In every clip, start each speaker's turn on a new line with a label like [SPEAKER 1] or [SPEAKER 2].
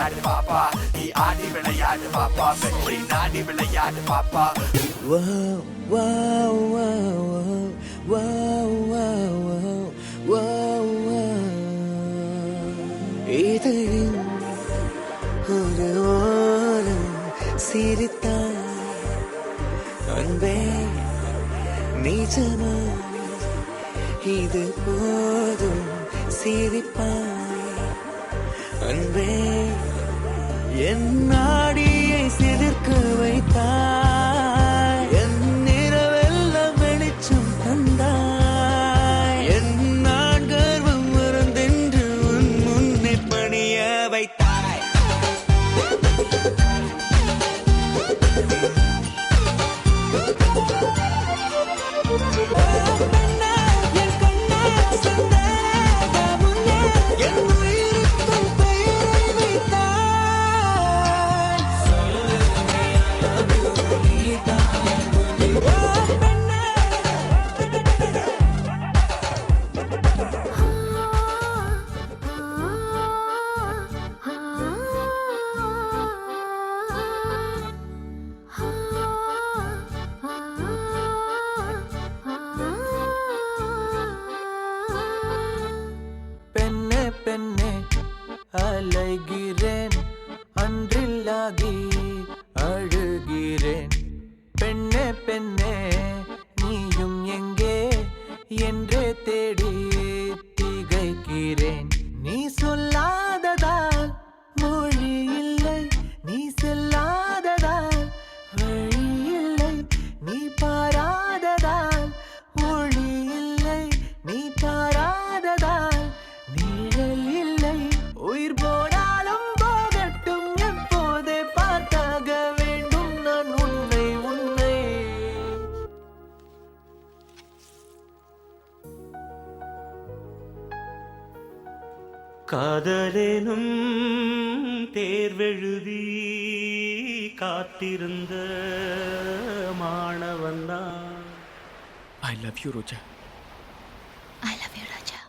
[SPEAKER 1] விளையாடு பாப்பா, நீ ஆடி விளையாடு பாப்பா, வெற்றி நாடி விளையாடு பாப்பா.
[SPEAKER 2] இதழின் ஒரு ஓரம் சிரித்தான் அன்பே நிஜமா, இது போதும் சிரிப்பாய் அன்பே, என் நாடியை சிலிர்க்க வைத்தாய், என் நிறவெல்லாம் வெளிச்சம் தந்தாய், என் நான் கர்வம் மறந்தென்று உன் முன்னே பணிய வைத்தாய்.
[SPEAKER 3] அலைகிறேன், அன்றில்லாகி அழுகிறேன். பெண்ணே பெண்ணே நீயும் எங்கே என்றே தேடி திகைக்கிறேன். நீ சொல்லாததால் மொழி இல்லை, நீ செல்லாததால் வழி இல்லை, நீ பாராததால் ஒளி இல்லை, நீ பாராததால் நிழல் இல்லை. உயிர் போனாலும் போகட்டும், எப்போதே பார்த்தாக வேண்டும் நான் உன்னை உன்னை.
[SPEAKER 4] காதலேனும் தேர்வெழுதி காத்திருந்த மாணவன்தான்.
[SPEAKER 3] I love you, Roja.
[SPEAKER 5] I love you, Raja.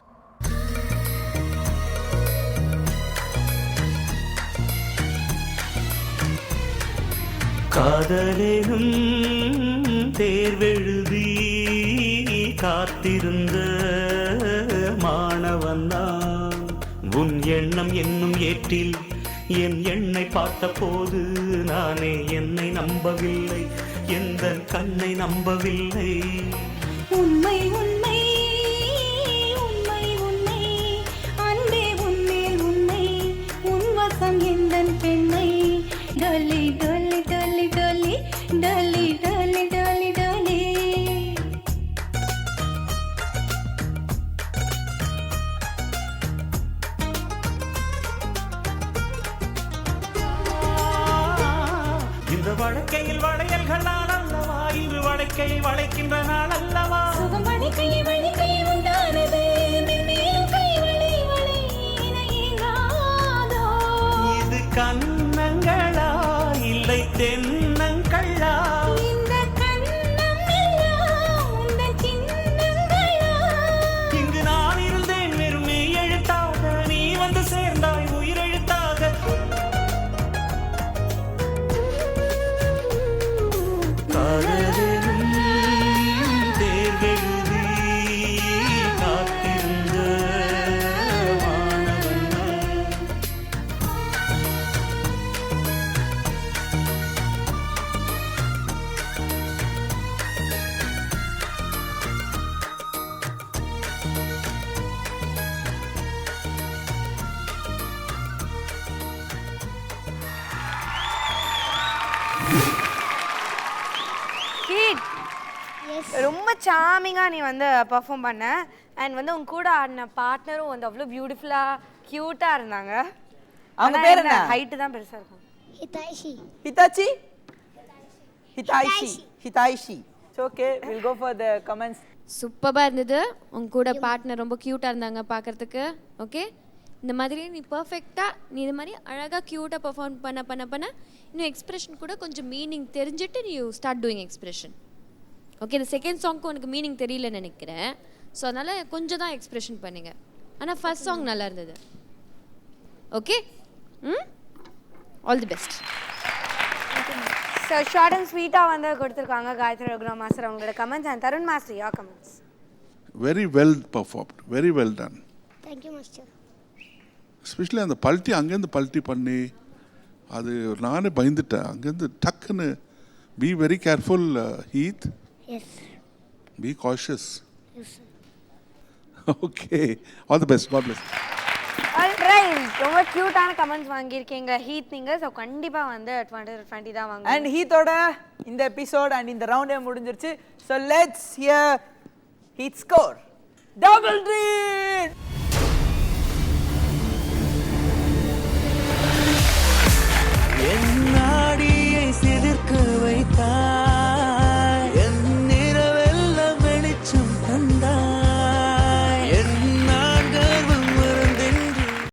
[SPEAKER 4] காதலேனும் தேர்வெழுதி காத்திருந்த மாணவன்தான். உன் எண்ணம் என்னும் ஏற்றில் என் எண்ணை பார்த்த போது நானே என்னை நம்பவில்லை, எந்த கண்ணை நம்பவில்லை.
[SPEAKER 5] உண்மை உண்மை உண்மை உண்மை அன்பே உன்மேல் உண்மை, உன் வசம் எந்தன் பெண்ணை. டொலி டொலி டொலி டொலி டொலி டொலி டொலி டொலி.
[SPEAKER 4] இந்த வழக்கையில் வளையல்கள் நான் அல்லவா, இன்று வழக்கை வளைக்கின்ற நான் அல்லவா.
[SPEAKER 5] சுகம் வழிக்கை வழிக்கை உண்டானது, மென்மேலும் கை வளை வளை இணையாதோ.
[SPEAKER 4] இது கண்ணங்களா இல்லை தென்னங்களா,
[SPEAKER 5] இந்த கண்ணம் எல்லாம் உந்தன் சின்னங்களா.
[SPEAKER 4] இங்கு நான் இருந்தேன் வெறும் மெய் எழுத்தாக, நீ வந்து சேர்ந்தாய் உயிரெழுத்தாக. காதலும் தேர்வெழுதி காத்திருந்த மாணவன்தான்.
[SPEAKER 6] கீட் ரொம்ப சாமிங்காக நீ வந்து பர்ஃபார்ம் பண்ண. அண்ட் வந்து உங்க கூட ஆடின பார்ட்னரும் வந்து அவ்வளோ பியூட்டிஃபுல்லாக க்யூட்டாக இருந்தாங்க.
[SPEAKER 7] அவங்க பேர் என்ன?
[SPEAKER 6] ஹைட்டு தான் பெருசாக இருக்கும்.
[SPEAKER 7] Hitachi. It's okay. We'll go for the comments.
[SPEAKER 8] சூப்பராக இருந்தது. உங்க கூட பார்ட்னர் ரொம்ப க்யூட்டாக இருந்தாங்க பார்க்கறதுக்கு. ஓகே, இந்த மாதிரி நீ பர்ஃபெக்டாக நீ இது மாதிரி அழகாக க்யூட்டாக பர்ஃபார்ம் பண்ண பண்ண பண்ண இன்னும் எக்ஸ்பிரஷன் கூட கொஞ்சம் மீனிங் தெரிஞ்சுட்டு நீ ஸ்டார்ட் டூயிங் எக்ஸ்பிரஷன். ஓகே, இந்த செகண்ட் சாங்க்கு உனக்கு மீனிங் தெரியலன்னு நினைக்கிறேன். ஸோ அதனால் கொஞ்சம் தான் எக்ஸ்பிரஷன் பண்ணுங்க. ஆனால் ஃபர்ஸ்ட் சாங் நல்லா இருந்தது. Okay, all the best.
[SPEAKER 6] So short and ஸ்வீட்டாக வந்து கொடுத்துருக்காங்க காயத்ரி ரகுராம் மாஸ்டர் அவங்களோட comments and Tarun master your comments.
[SPEAKER 9] Very well performed, very well done.
[SPEAKER 7] Thank you master.
[SPEAKER 9] Especially அந்த பல்ட்டி அங்கேருந்து பல்ட்டி பண்ணி அது நானே பயந்துட்டேன். அங்கேருந்து டக்குன்னு be very careful Heath,
[SPEAKER 7] yes
[SPEAKER 9] be cautious.
[SPEAKER 7] Yes
[SPEAKER 9] okay, all the best, God bless.
[SPEAKER 6] Alright, ரொம்ப க்யூட்டான கமெண்ட்ஸ் வாங்கியிருக்கீங்க ஹீத் நீங்கள். ஸோ கண்டிப்பாக வந்து 20 தான் வாங்க.
[SPEAKER 7] அண்ட் ஹீத்தோட இந்த எபிசோட் அண்ட் இந்த ரவுண்டே முடிஞ்சிருச்சு. So let's hear Heath score. Double treat.